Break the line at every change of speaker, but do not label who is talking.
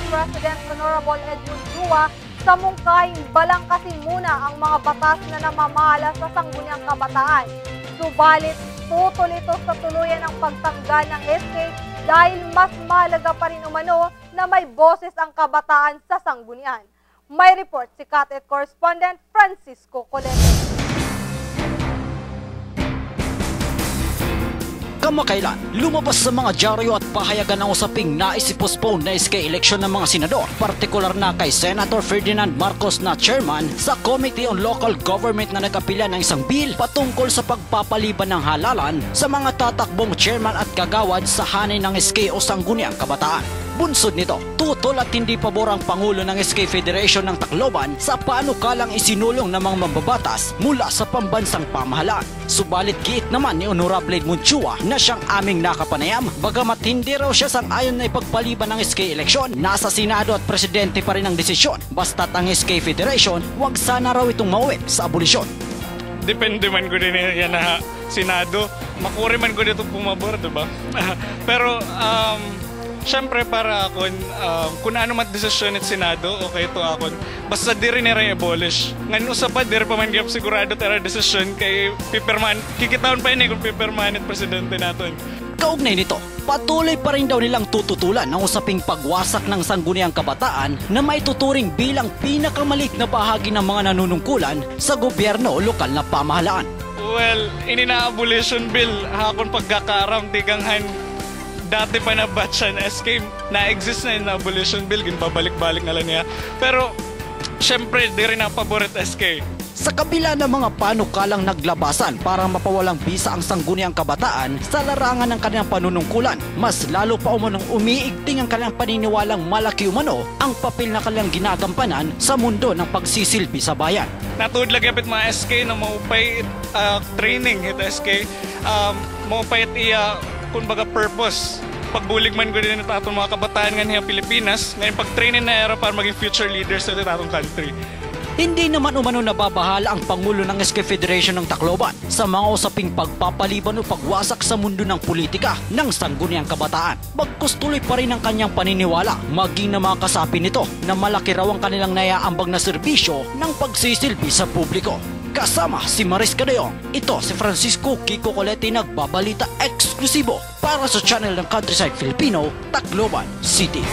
President Honorable Edwin Chua sa mungkahing balangkasin muna ang mga batas na namamahala sa sangguniang kabataan. Subalit, tutol ito sa tuluyan ng pagtanggal ng SK dahil mas mahalaga pa rin umano na may boses ang kabataan sa sanggunian. May report si CATET correspondent Francisco Colete.
Kamakailan, lumabas sa mga dyaryo at pahayagan ang usaping nais i-postpone na SK election ng mga senador, partikular na kay Senator Ferdinand Marcos na chairman sa Committee on Local Government na nagapila ng isang bill patungkol sa pagpapaliban ng halalan sa mga tatakbong chairman at kagawad sa hanay ng SK o sangguniang kabataan. Bunsod nito, tutol at hindi pabor ang Pangulo ng SK Federation ng Tacloban sa panukalang isinulong ng mga mambabatas mula sa pambansang pamahalaan. Subalit giit naman ni Honorable Edwin Chua na siyang aming nakapanayam, bagamat hindi raw siya sang-ayon na ipagpaliban ng SK eleksyon, nasa Senado at Presidente pa rin ang desisyon, basta't ang SK Federation wag sana raw itong mauwi sa abolisyon.
Depende man ko din yan na Senado, makuri man ko dito pumabor, diba? Pero siyempre para ako, kung ano mat desisyon ng Senado, okay to ako. Basta di rin i-abolish. Ngayon usapad, di rin pa man gap sigurado tara desisyon kay Piperman. Kikitaon pa yun kung Piperman at presidente natin.
Kaugnay nito, patuloy pa rin daw nilang tututulan ng usaping pagwasak ng sangguniang kabataan na maituturing bilang pinakamaliit na bahagi ng mga nanunungkulan sa gobyerno o lokal na pamahalaan.
Well, inina-abolition bill, hakon pagkakaram, tiganghan, dati pa na batch na SK, na-exist na yung abolition bill, ginpabalik-balik na lang niya. Pero, syempre, di rin ang paborit SK.
Sa kabila ng mga panukalang naglabasan para mapawalang bisa ang sangguniang kabataan sa larangan ng kanilang panunungkulan, mas lalo pa umanong umiigting ang kanilang paniniwalang malaki umano ang papel na kanilang ginagampanan sa mundo ng pagsisilbi sa bayan.
Natuod lagi apit mga SK na maupay training hit SK, maupay at iya kung baga purpose. Pagbulig man ko din ito mga kabataan nga Pilipinas, ngayon pag-training na era para maging future leaders sa itong country.
Hindi naman umano nababahala ang Pangulo ng SK Federation ng Tacloban sa mga usaping pagpapaliban o pagwasak sa mundo ng politika ng sangguniang kabataan. Bagkus tuloy pa rin ang kanyang paniniwala, maging na mga kasapi nito na malaki raw ang kanilang naiaambag na serbisyo ng pagsisilbi sa publiko. Kasama si Maris Cadayong, ito si Francisco Kiko Colete nagbabalita eksklusibo para sa channel ng Countryside Filipino, Tacloban City.